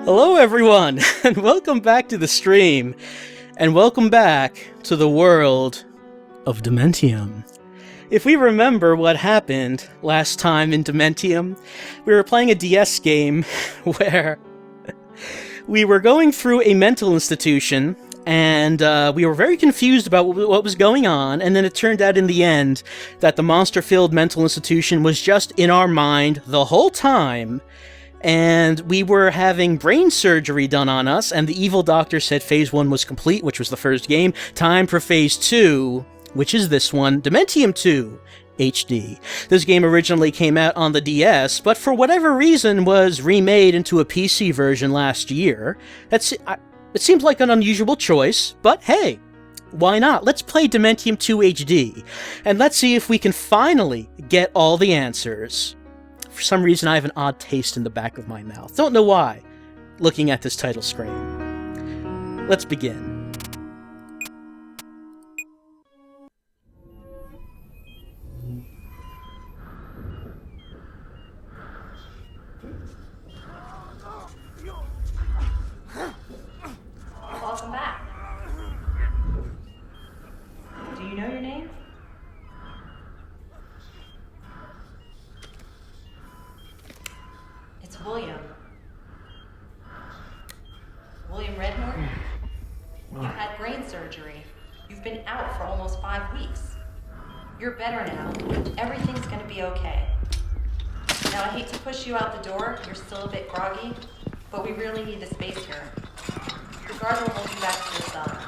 Hello everyone, and welcome back to the stream, and welcome back to the world of Dementium. If we remember what happened last time in Dementium, we were playing a DS game where we were going through a mental institution, and we were very confused about what was going on, and then it turned out in the end that the monster-filled mental institution was just in our mind the whole time, and we were having brain surgery done on us, and the evil doctor said Phase 1 was complete, which was the first game. Time for Phase 2, which is this one, Dementium 2 HD. This game originally came out on the DS, but for whatever reason was remade into a PC version last year. It seems like an unusual choice, but hey, why not? Let's play Dementium 2 HD, and let's see if we can finally get all the answers. For some reason, I have an odd taste in the back of my mouth. Don't know why, looking at this title screen. Let's begin. Welcome back. Do you know your name? It's William. William Redmore? You had brain surgery. You've been out for almost 5 weeks. You're better now. Everything's gonna be okay. Now, I hate to push you out the door. You're still a bit groggy, but we really need the space here. The guard will hold you back to your cell.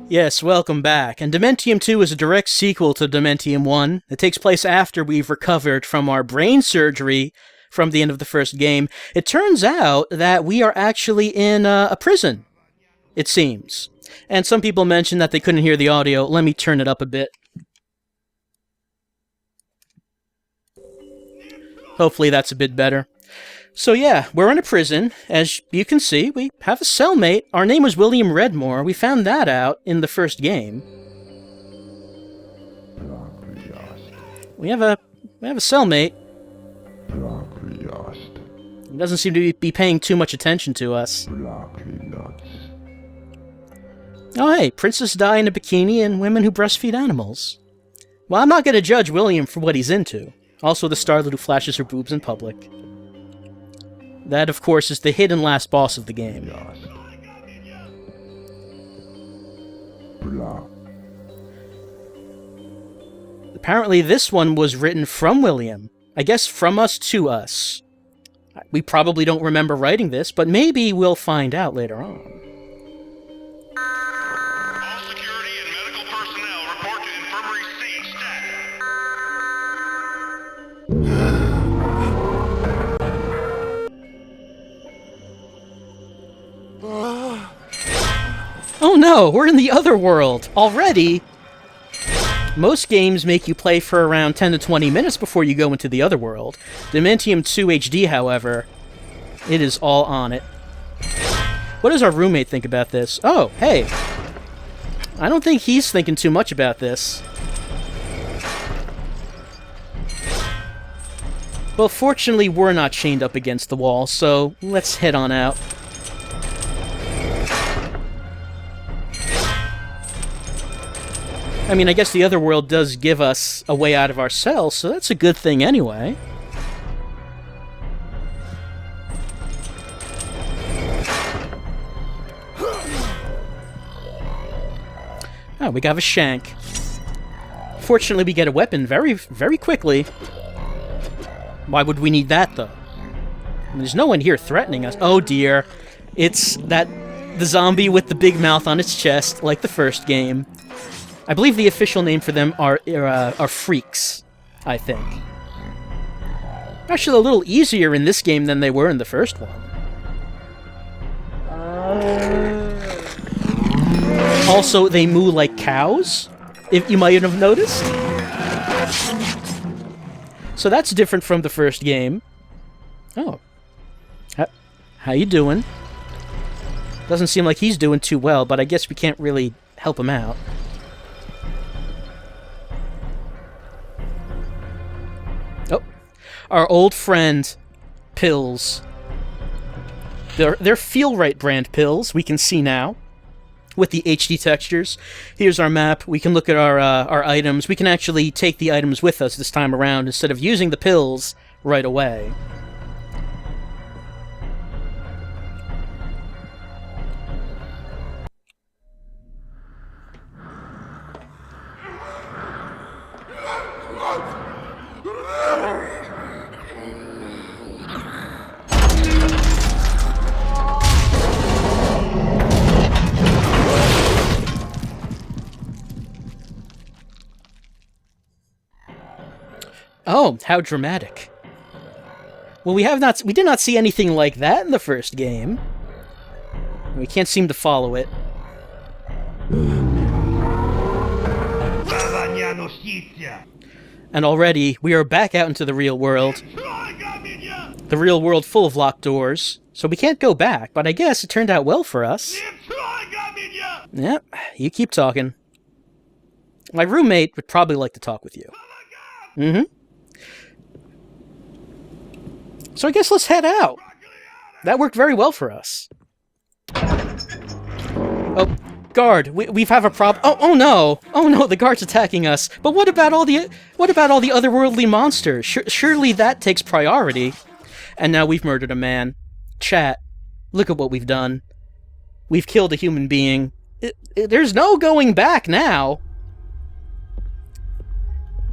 Yes, welcome back. And Dementium 2 is a direct sequel to Dementium 1. It takes place after we've recovered from our brain surgery from the end of the first game. It turns out that we are actually in a prison, it seems. And some people mentioned that they couldn't hear the audio. Let me turn it up a bit. Hopefully that's a bit better. So yeah, we're in a prison. As you can see, we have a cellmate. Our name was William Redmore. We found that out in the first game. We have a cellmate. He doesn't seem to be paying too much attention to us. Oh hey, Princess Di in a bikini and women who breastfeed animals. Well, I'm not going to judge William for what he's into. Also the starlet who flashes her boobs in public. That, of course, is the hidden last boss of the game. Apparently this one was written from William. I guess from us to us. We probably don't remember writing this, but maybe we'll find out later on. All security and medical personnel report to infirmary C, stat. Oh no, we're in the other world already! Most games make you play for around 10 to 20 minutes before you go into the other world. Dementium 2 HD, however, it is all on it. What does our roommate think about this? Oh, hey! I don't think he's thinking too much about this. Well, fortunately, we're not chained up against the wall, so let's head on out. I mean, I guess the other world does give us a way out of our cells, so that's a good thing anyway. Oh, we got a shank. Fortunately, we get a weapon very, very quickly. Why would we need that, though? I mean, there's no one here threatening us. Oh, dear. It's the zombie with the big mouth on its chest, like the first game. I believe the official name for them are freaks, I think. Actually, a little easier in this game than they were in the first one. Also, they moo like cows, if you might have noticed. So that's different from the first game. Oh. How you doing? Doesn't seem like he's doing too well, but I guess we can't really help him out. Oh. Our old friend, pills. They're Feel-Right brand pills, we can see now. With the HD textures. Here's our map. We can look at our items. We can actually take the items with us this time around instead of using the pills right away. Oh, how dramatic. Well, we did not see anything like that in the first game. We can't seem to follow it. And already, we are back out into the real world. The real world full of locked doors. So we can't go back, but I guess it turned out well for us. Yep, you keep talking. My roommate would probably like to talk with you. Mm-hmm. So I guess let's head out. That worked very well for us. Oh, guard, we have a problem. Oh no! Oh no, the guard's attacking us. But what about all the otherworldly monsters? Surely that takes priority. And now we've murdered a man. Chat, look at what we've done. We've killed a human being. There's no going back now.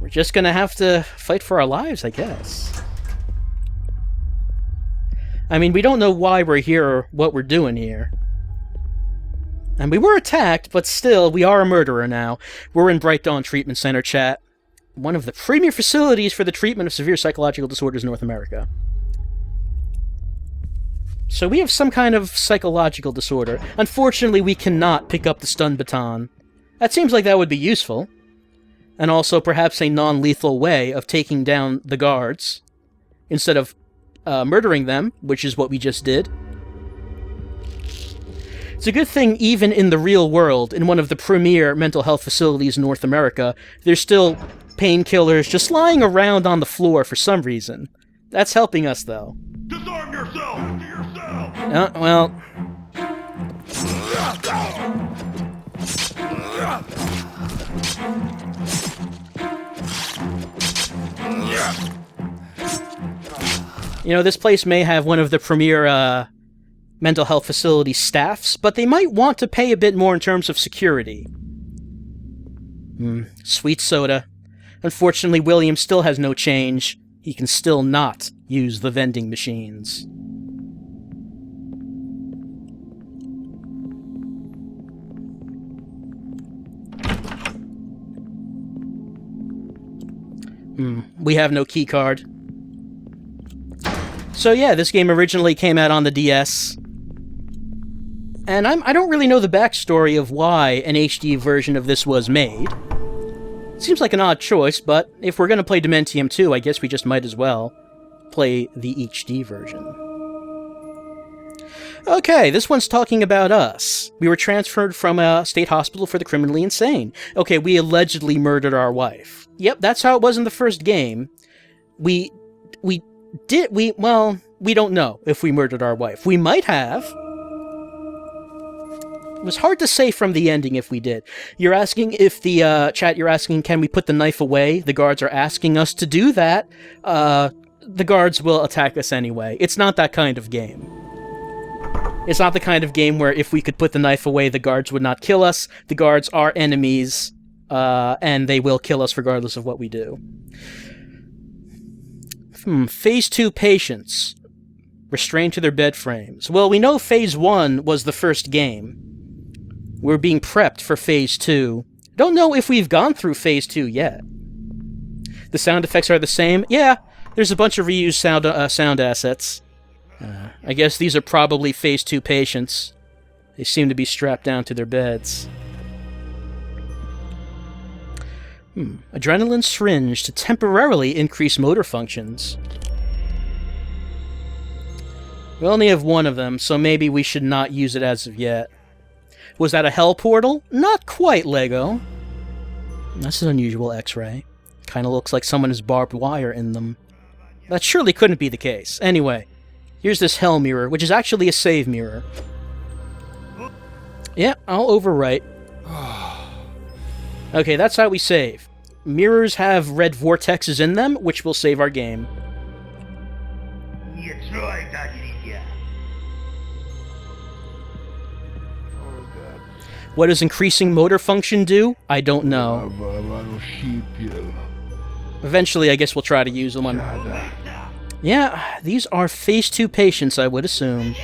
We're just gonna have to fight for our lives, I guess. I mean, we don't know why we're here or what we're doing here. And we were attacked, but still, we are a murderer now. We're in Bright Dawn Treatment Center, chat. One of the premier facilities for the treatment of severe psychological disorders in North America. So we have some kind of psychological disorder. Unfortunately, we cannot pick up the stun baton. That seems like that would be useful. And also perhaps a non-lethal way of taking down the guards. Instead of murdering them, which is what we just did. It's a good thing even in the real world, in one of the premier mental health facilities in North America, there's still painkillers just lying around on the floor for some reason. That's helping us, though. Disarm yourself! To yourself! Well... You know, this place may have one of the premier mental health facility staffs, but they might want to pay a bit more in terms of security. Sweet soda. Unfortunately, William still has no change. He can still not use the vending machines. We have no keycard. So yeah, this game originally came out on the DS. And I don't really know the backstory of why an HD version of this was made. Seems like an odd choice, but if we're going to play Dementium 2, I guess we just might as well play the HD version. Okay, this one's talking about us. We were transferred from a state hospital for the criminally insane. Okay, we allegedly murdered our wife. Yep, that's how it was in the first game. We don't know if we murdered our wife. We might have. was hard to say from the ending if we did. You're asking if the, chat, you're asking, can we put the knife away? The guards are asking us to do that. The guards will attack us anyway. It's not that kind of game. It's not the kind of game where if we could put the knife away, the guards would not kill us. The guards are enemies, and they will kill us regardless of what we do. Phase 2 patients. Restrained to their bed frames. Well, we know Phase 1 was the first game. We're being prepped for Phase 2. Don't know if we've gone through Phase 2 yet. The sound effects are the same. Yeah, there's a bunch of reused sound assets. I guess these are probably Phase 2 patients. They seem to be strapped down to their beds. Adrenaline syringe to temporarily increase motor functions. We only have one of them, so maybe we should not use it as of yet. Was that a hell portal? Not quite, Lego. That's an unusual X-ray. Kinda looks like someone has barbed wire in them. That surely couldn't be the case. Anyway, here's this hell mirror, which is actually a save mirror. Yeah, I'll overwrite. Okay, that's how we save. Mirrors have red vortexes in them, which will save our game. What does increasing motor function do? I don't know. Eventually, I guess we'll try to use them on... Yeah, these are Phase 2 patients, I would assume.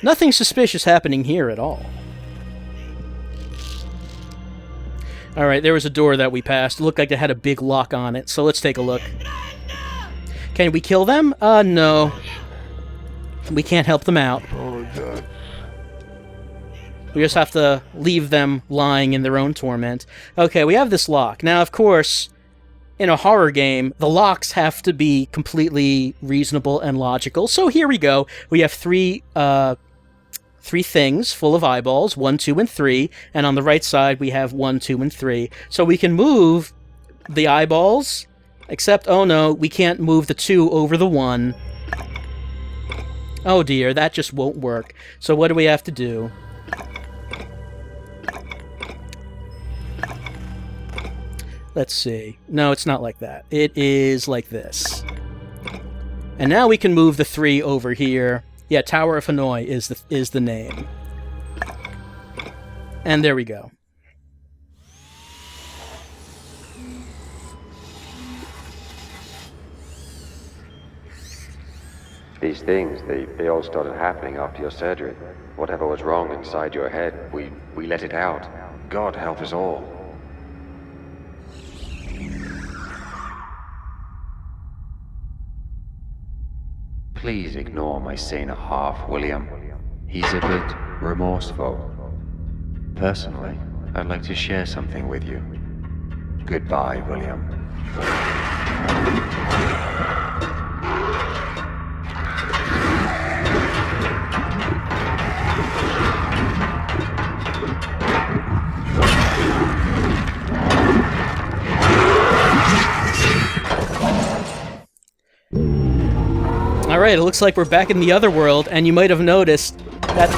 Nothing suspicious happening here at all. Alright, there was a door that we passed. It looked like it had a big lock on it, so let's take a look. Can we kill them? No. We can't help them out. We just have to leave them lying in their own torment. Okay, we have this lock. Now, of course, in a horror game, the locks have to be completely reasonable and logical. So here we go. We have three things full of eyeballs, 1, 2, and 3, and on the right side we have 1, 2, and 3. So we can move the eyeballs, except, oh no, we can't move the 2 over the 1. Oh dear, that just won't work. So what do we have to do? Let's see. No, it's not like that. It is like this. And now we can move the 3 over here. Yeah, Tower of Hanoi is the name. And there we go. These things, they all started happening after your surgery. Whatever was wrong inside your head, we let it out. God help us all. Please ignore my saner half, William. He's a bit remorseful. Personally, I'd like to share something with you. Goodbye, William. Alright, it looks like we're back in the other world, and you might have noticed that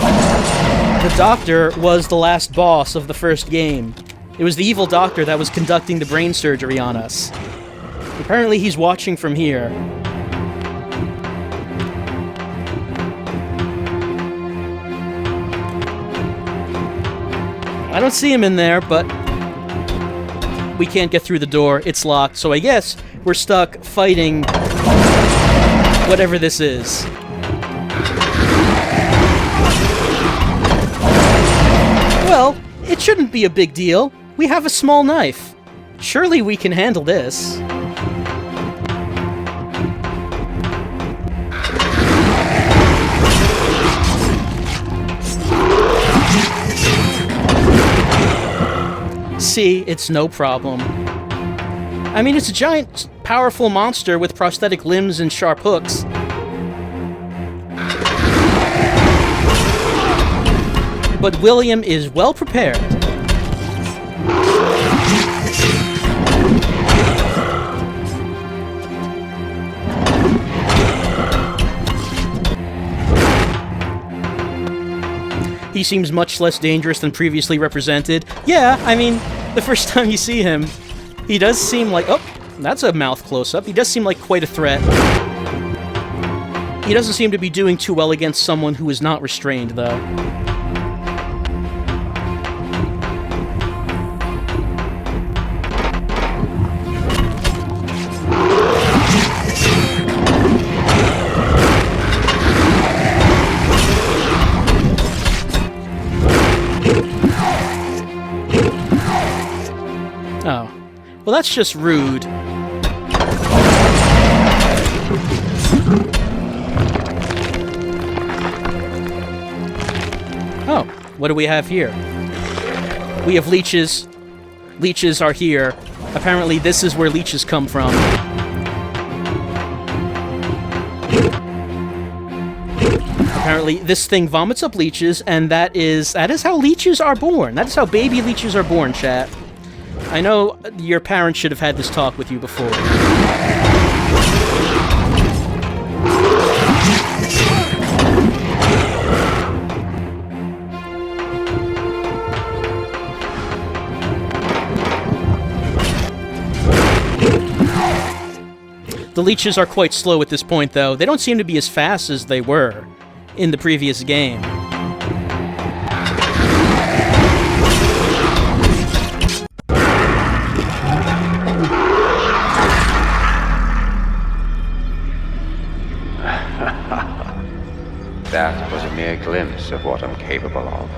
the doctor was the last boss of the first game. It was the evil doctor that was conducting the brain surgery on us. Apparently he's watching from here. I don't see him in there, but we can't get through the door. It's locked, so I guess we're stuck fighting whatever this is. Well, it shouldn't be a big deal. We have a small knife. Surely we can handle this. See, it's no problem. I mean, it's a giant, powerful monster with prosthetic limbs and sharp hooks. But William is well prepared. He seems much less dangerous than previously represented. Yeah, I mean, the first time you see him, he does seem like... Oh, that's a mouth close-up. He does seem like quite a threat. He doesn't seem to be doing too well against someone who is not restrained, though. Oh. Well, that's just rude. Oh, what do we have here? We have leeches. Leeches are here. Apparently this is where leeches come from. Apparently this thing vomits up leeches, and that is how leeches are born. That is how baby leeches are born, chat. I know your parents should have had this talk with you before. The leeches are quite slow at this point, though. They don't seem to be as fast as they were in the previous game. That was a mere glimpse of what I'm capable of.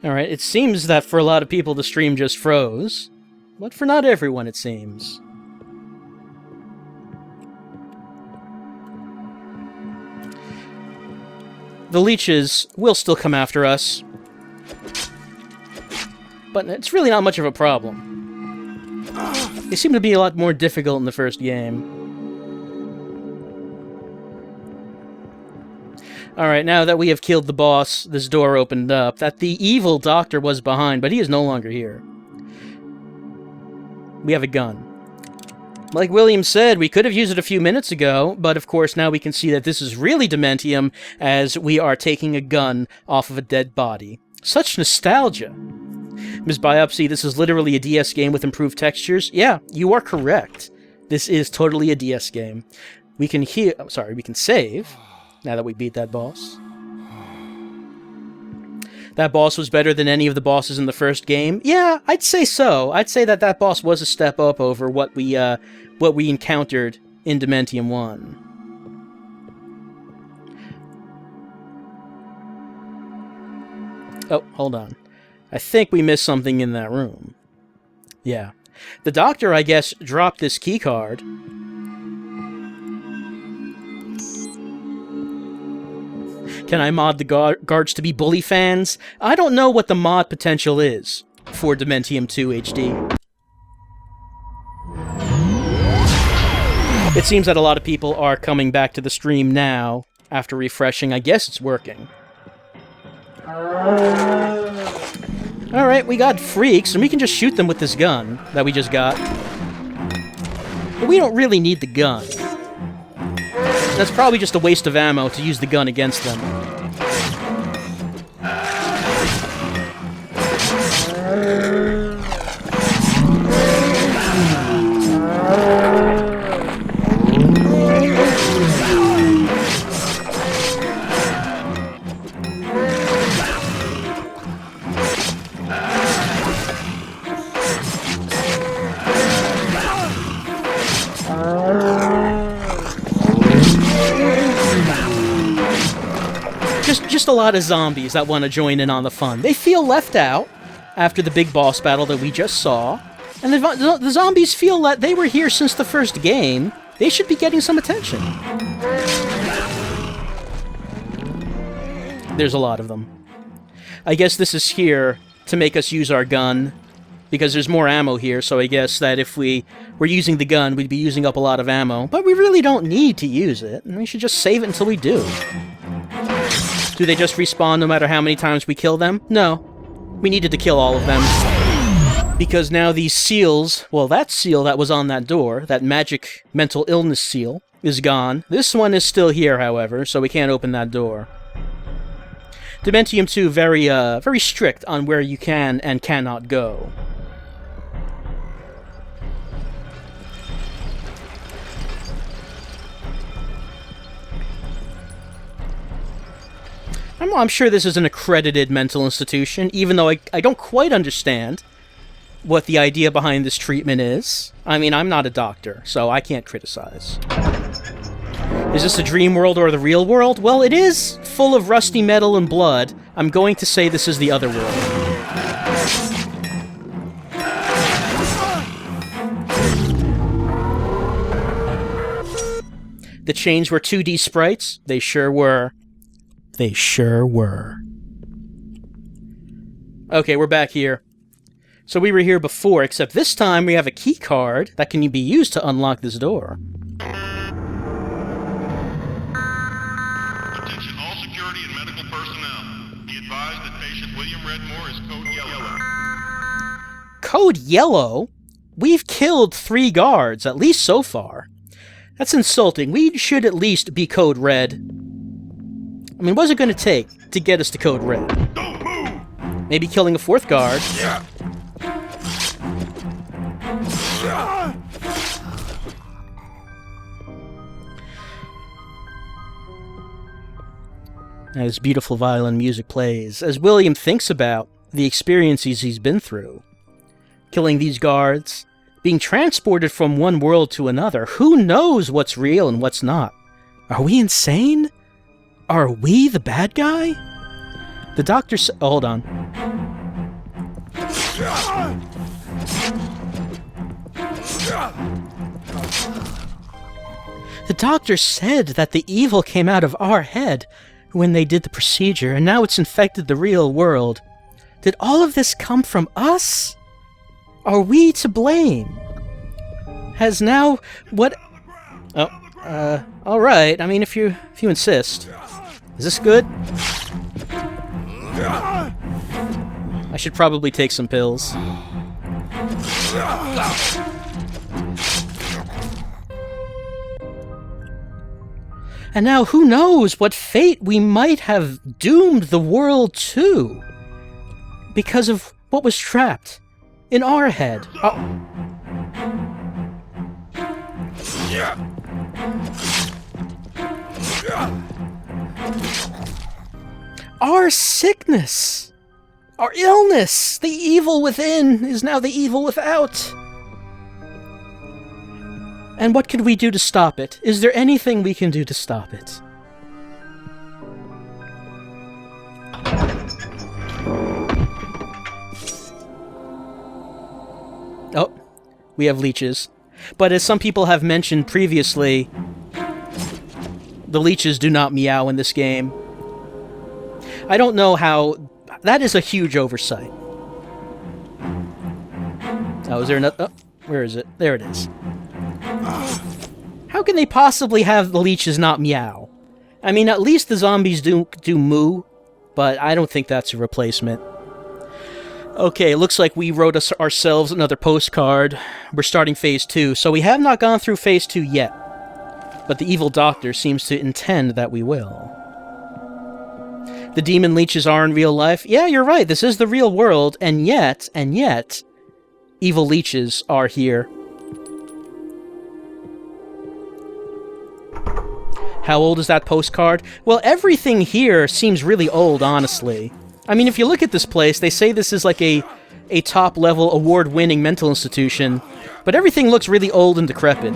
Alright, it seems that for a lot of people the stream just froze, but for not everyone it seems. The leeches will still come after us, but it's really not much of a problem. They seem to be a lot more difficult in the first game. Alright, now that we have killed the boss, this door opened up, that the evil doctor was behind, but he is no longer here. We have a gun. Like William said, we could have used it a few minutes ago, but of course now we can see that this is really Dementium, as we are taking a gun off of a dead body. Such nostalgia. Ms. Biopsy, this is literally a DS game with improved textures. Yeah, you are correct. This is totally a DS game. We can we can save, now that we beat that boss. That boss was better than any of the bosses in the first game. Yeah, I'd say so. I'd say that that boss was a step up over what we encountered in Dementium 1. Oh, hold on. I think we missed something in that room. Yeah. The doctor, I guess, dropped this keycard. Can I mod the guards to be bully fans? I don't know what the mod potential is for Dementium 2 HD. It seems that a lot of people are coming back to the stream now after refreshing. I guess it's working. Alright, we got freaks, and we can just shoot them with this gun that we just got. But we don't really need the gun. That's probably just a waste of ammo to use the gun against them. Just a lot of zombies that want to join in on the fun. They feel left out after the big boss battle that we just saw. And the zombies feel that they were here since the first game. They should be getting some attention. There's a lot of them. I guess this is here to make us use our gun, because there's more ammo here, so I guess that if we were using the gun, we'd be using up a lot of ammo. But we really don't need to use it, and we should just save it until we do. Do they just respawn no matter how many times we kill them? No. We needed to kill all of them. Because now these seals, well, that seal that was on that door, that magic mental illness seal, is gone. This one is still here, however, so we can't open that door. Dementium 2 very strict on where you can and cannot go. I'm sure this is an accredited mental institution, even though I don't quite understand what the idea behind this treatment is. I mean, I'm not a doctor, so I can't criticize. Is this a dream world or the real world? Well, it is full of rusty metal and blood. I'm going to say this is the other world. The chains were 2D sprites? They sure were. They sure were. Okay, we're back here. So we were here before, except this time we have a key card that can be used to unlock this door. Attention all security and medical personnel. Be advised that patient William Redmore is code yellow. Code yellow? We've killed 3 guards, at least so far. That's insulting. We should at least be code red. I mean, what's it going to take to get us to code red? Don't move! Maybe killing a 4th guard. Yeah. As beautiful violin music plays, as William thinks about the experiences he's been through. Killing these guards, being transported from one world to another. Who knows what's real and what's not? Are we insane? Are we the bad guy? The doctor oh, hold on. The doctor said that the evil came out of our head when they did the procedure, and now it's infected the real world. Did all of this come from us? Are we to blame? Has now what... Oh, alright. I mean, if you insist. Is this good? I should probably take some pills. And now who knows what fate we might have doomed the world to because of what was trapped in our head. Oh. Our sickness, our illness, the evil within is now the evil without. And what can we do to stop it? Is there anything we can do to stop it? Oh, we have leeches. But as some people have mentioned previously, the leeches do not meow in this game. I don't know how... That is a huge oversight. Oh, is there another... Oh, where is it? There it is. How can they possibly have the leeches not meow? I mean, at least the zombies do moo, but I don't think that's a replacement. Okay, it looks like we wrote ourselves another postcard. We're starting Phase 2, so we have not gone through Phase 2 yet. But the evil doctor seems to intend that we will. The demon leeches are in real life. Yeah, you're right, this is the real world, and yet, evil leeches are here. How old is that postcard? Well, everything here seems really old, honestly. I mean, if you look at this place, they say this is like a top-level, award-winning mental institution, but everything looks really old and decrepit.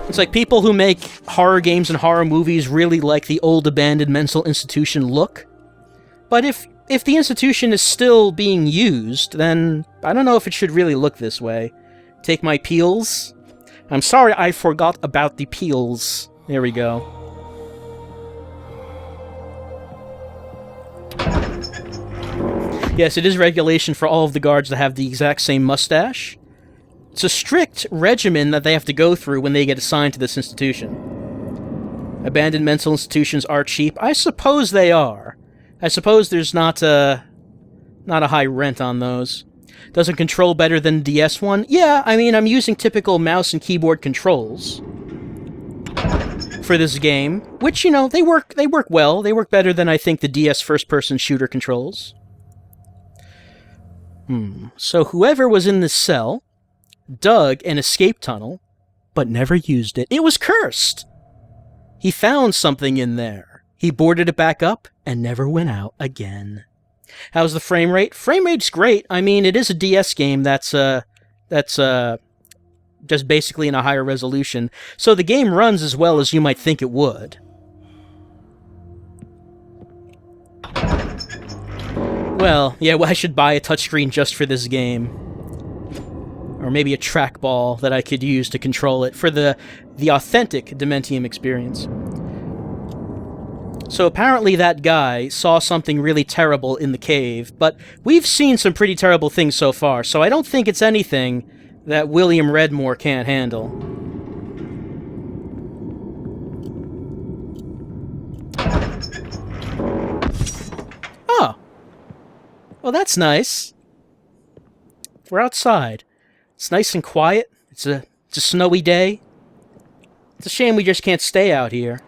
It's like people who make horror games and horror movies really like the old, abandoned mental institution look. But if the institution is still being used, then I don't know if it should really look this way. Take my peels. I'm sorry I forgot about the peels. There we go. Yes, it is regulation for all of the guards to have the exact same mustache. It's a strict regimen that they have to go through when they get assigned to this institution. Abandoned mental institutions are cheap. I suppose they are. I suppose there's not a high rent on those. Doesn't control better than the DS one? Yeah, I mean, I'm using typical mouse and keyboard controls for this game, which, you know, they work well. They work better than, I think, the DS first-person shooter controls. So whoever was in this cell dug an escape tunnel, but never used it. It was cursed! He found something in there. He boarded it back up and never went out again. How's the frame rate? Frame rate's great. I mean, it is a DS game that's just basically in a higher resolution, so the game runs as well as you might think it would. Well, yeah, I should buy a touchscreen just for this game. Or maybe a trackball that I could use to control it for the authentic Dementium experience. So apparently that guy saw something really terrible in the cave, but we've seen some pretty terrible things so far, so I don't think it's anything that William Redmore can't handle. Oh. Well, that's nice. We're outside. It's nice and quiet. It's a snowy day. It's a shame we just can't stay out here.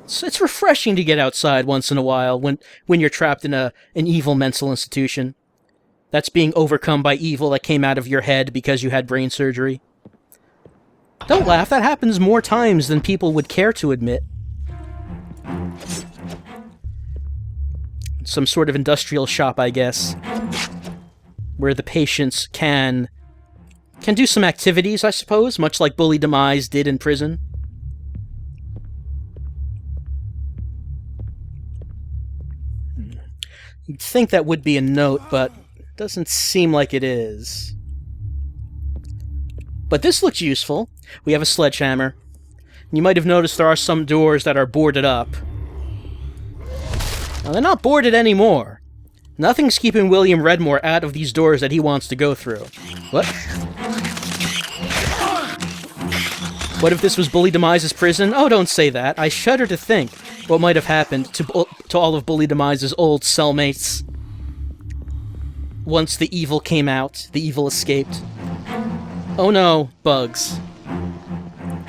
It's refreshing to get outside once in a while when you're trapped in an evil mental institution that's being overcome by evil that came out of your head because you had brain surgery. Don't laugh, that happens more times than people would care to admit. Some sort of industrial shop, I guess, where the patients can do some activities, I suppose, much like Bully Demise did in prison. You'd think that would be a note, but it doesn't seem like it is. But this looks useful. We have a sledgehammer. You might have noticed there are some doors that are boarded up. Now, they're not boarded anymore. Nothing's keeping William Redmore out of these doors that he wants to go through. What? What if this was Bully Demise's prison? Oh, don't say that. I shudder to think what might have happened to all of Bully Demise's old cellmates. Once the evil came out, the evil escaped. Oh no, bugs.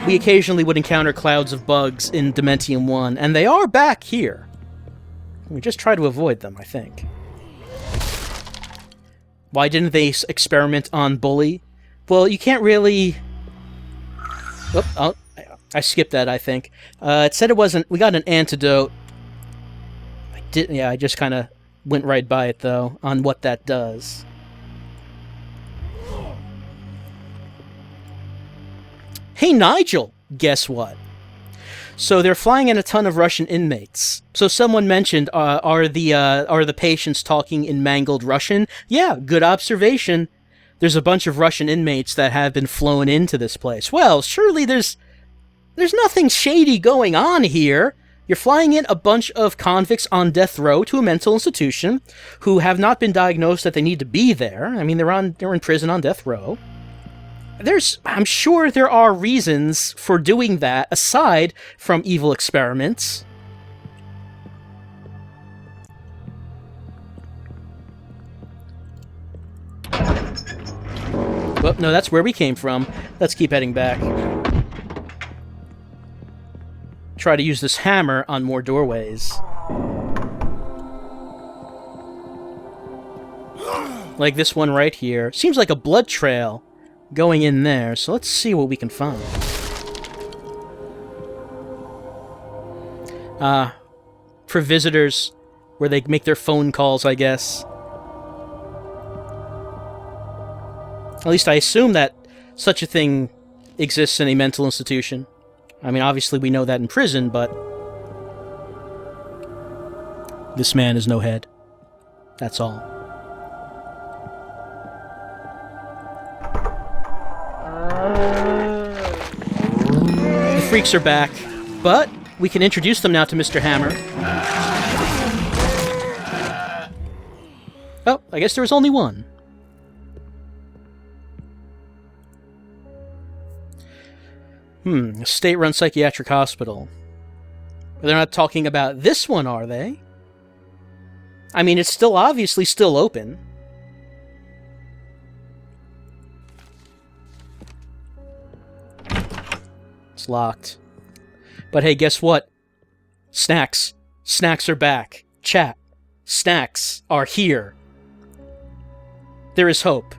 We occasionally would encounter clouds of bugs in Dementium 1, and they are back here. We just try to avoid them, I think. Why didn't they experiment on Bully? Well, you can't really... Oh, I skipped that, I think. It said it wasn't... We got an antidote. I just kind of went right by it, though, on what that does. Hey, Nigel! Guess what? So they're flying in a ton of Russian inmates. So someone mentioned, are the patients talking in mangled Russian? Yeah, good observation. There's a bunch of Russian inmates that have been flown into this place. Well, surely there's nothing shady going on here. You're flying in a bunch of convicts on death row to a mental institution who have not been diagnosed that they need to be there. I mean, they're in prison on death row. I'm sure there are reasons for doing that aside from evil experiments. Well, no, that's where we came from. Let's keep heading back. Try to use this hammer on more doorways. Like this one right here. Seems like a blood trail going in there, so let's see what we can find. For visitors, where they make their phone calls, I guess. At least I assume that such a thing exists in a mental institution. I mean, obviously we know that in prison, but... this man has no head. That's all. The freaks are back, but we can introduce them now to Mr. Hammer. Oh, I guess there was only one. State-run psychiatric hospital. They're not talking about this one, are they? I mean, it's still obviously still open. It's locked. But hey, guess what? Snacks. Snacks are back. Chat. Snacks are here. There is hope.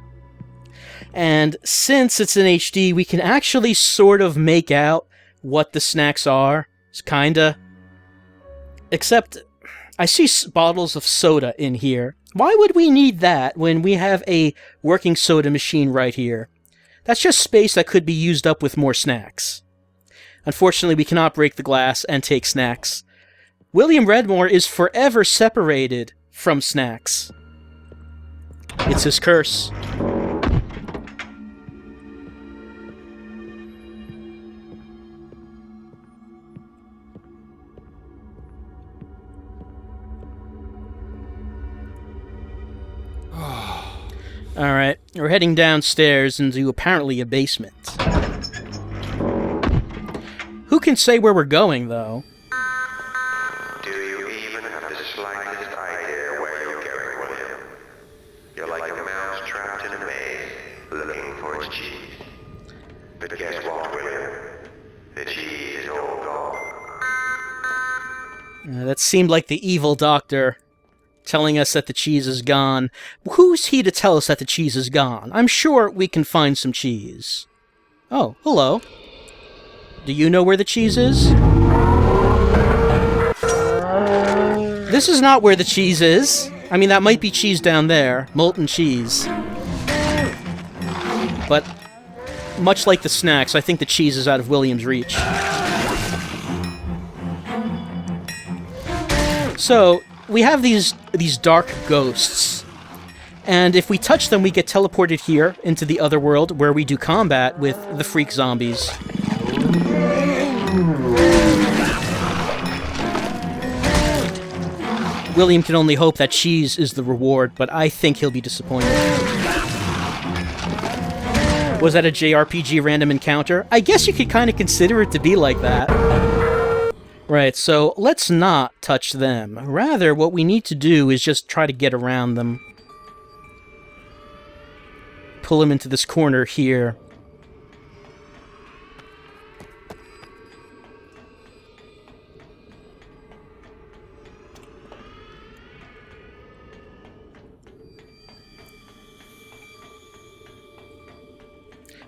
And since it's in HD, we can actually sort of make out what the snacks are. It's kinda. Except, I see bottles of soda in here. Why would we need that when we have a working soda machine right here? That's just space that could be used up with more snacks. Unfortunately, we cannot break the glass and take snacks. William Redmore is forever separated from snacks. It's his curse. Alright, we're heading downstairs into apparently a basement. Who can say where we're going, though? Do you even have the slightest idea where you're going, William? You're like a mouse trapped in a maze, looking for its cheese. But guess what, William? The cheese is all gone. That seemed like the evil doctor telling us that the cheese is gone. Who's he to tell us that the cheese is gone? I'm sure we can find some cheese. Oh, hello. Do you know where the cheese is? This is not where the cheese is. I mean, that might be cheese down there. Molten cheese. But, much like the snacks, I think the cheese is out of William's reach. So, we have these dark ghosts. And if we touch them, we get teleported here into the other world where we do combat with the freak zombies. William can only hope that cheese is the reward, but I think he'll be disappointed. Was that a JRPG random encounter? I guess you could kind of consider it to be like that. Right, so let's not touch them. Rather, what we need to do is just try to get around them. Pull him into this corner here.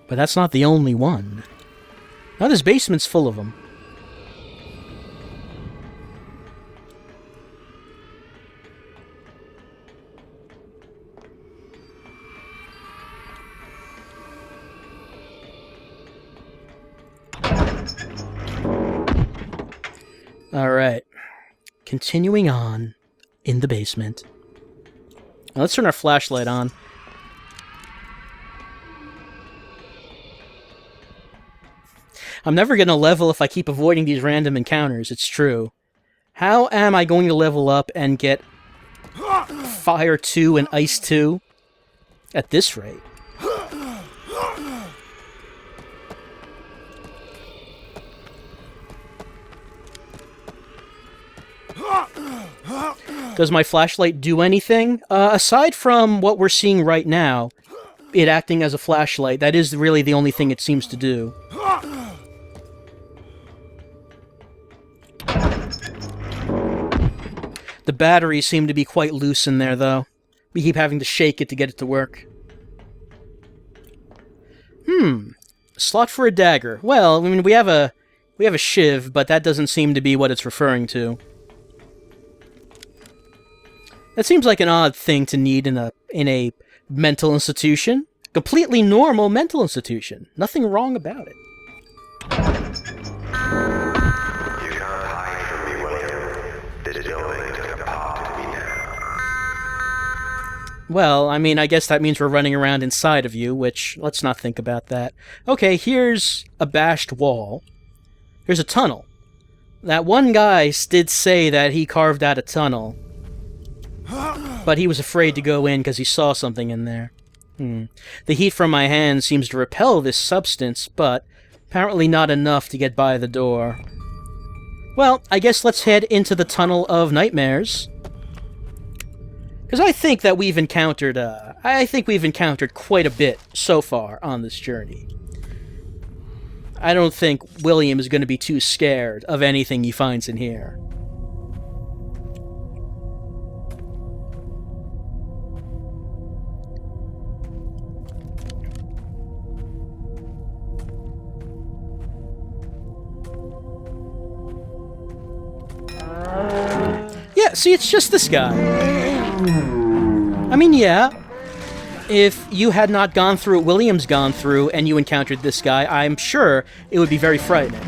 But that's not the only one. Now this basement's full of them. Alright. Continuing on in the basement. Now let's turn our flashlight on. I'm never going to level if I keep avoiding these random encounters, it's true. How am I going to level up and get Fire 2 and Ice 2 at this rate? Does my flashlight do anything? Aside from what we're seeing right now, it acting as a flashlight, that is really the only thing it seems to do. The batteries seem to be quite loose in there, though. We keep having to shake it to get it to work. Slot for a dagger. Well, I mean, we have a shiv, but that doesn't seem to be what it's referring to. That seems like an odd thing to need in a mental institution. Completely normal mental institution. Nothing wrong about it. You can't hide from me, William. This building took a part of me now. Well, I mean, I guess that means we're running around inside of you, which, let's not think about that. Okay, here's a bashed wall. Here's a tunnel. That one guy did say that he carved out a tunnel. But he was afraid to go in because he saw something in there. The heat from my hand seems to repel this substance, but apparently not enough to get by the door. Well, I guess let's head into the Tunnel of Nightmares. Because I think that we've encountered, quite a bit so far on this journey. I don't think William is going to be too scared of anything he finds in here. Yeah, see, it's just this guy. I mean, yeah, if you had not gone through what William's gone through and you encountered this guy, I'm sure it would be very frightening.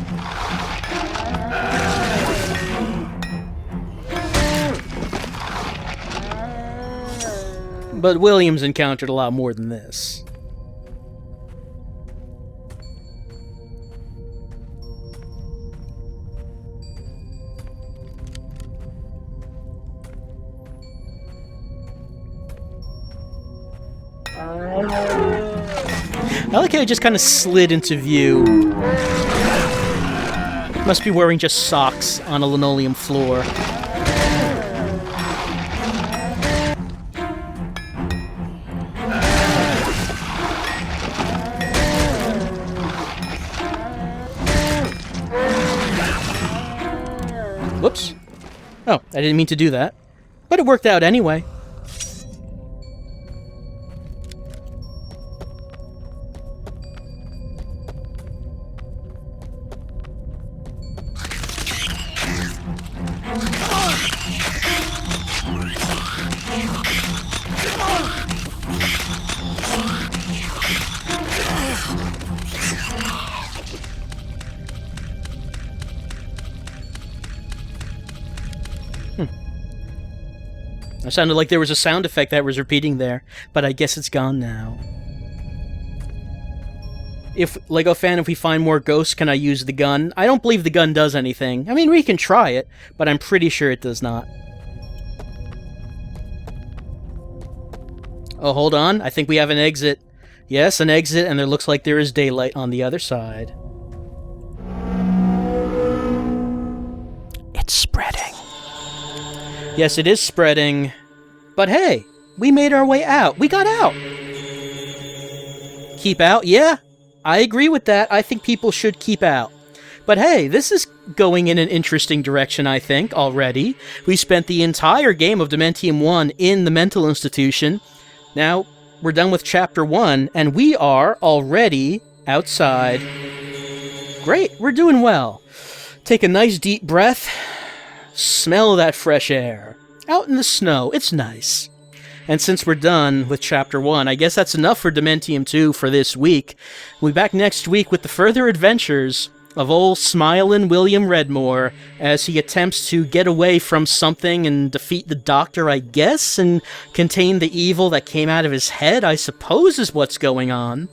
But William's encountered a lot more than this. I like how he just kind of slid into view. Must be wearing just socks on a linoleum floor. Whoops. Oh, I didn't mean to do that. But it worked out anyway. It sounded like there was a sound effect that was repeating there, but I guess it's gone now. If, Lego fan, if we find more ghosts, can I use the gun? I don't believe the gun does anything. I mean, we can try it, but I'm pretty sure it does not. Oh, hold on. I think we have an exit. Yes, an exit, and there looks like there is daylight on the other side. It's spreading. Yes, it is spreading. But hey, we made our way out. We got out. Keep out? Yeah, I agree with that. I think people should keep out. But hey, this is going in an interesting direction, I think, already. We spent the entire game of Dementium 1 in the mental institution. Now, we're done with Chapter 1, and we are already outside. Great, we're doing well. Take a nice deep breath. Smell that fresh air. Out in the snow, it's nice. And since we're done with Chapter 1, I guess that's enough for Dementium 2 for this week. We'll be back next week with the further adventures of old Smilin' William Redmore as he attempts to get away from something and defeat the Doctor, I guess, and contain the evil that came out of his head, I suppose is what's going on.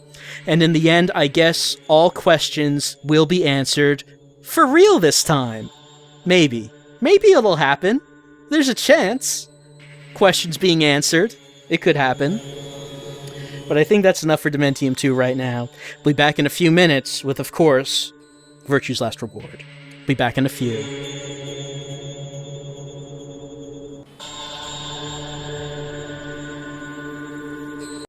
And in the end, I guess all questions will be answered for real this time. Maybe. Maybe it'll happen. There's a chance. Questions being answered. It could happen. But I think that's enough for Dementium 2 right now. We'll be back in a few minutes with, of course, Virtue's Last Reward. Be back in a few.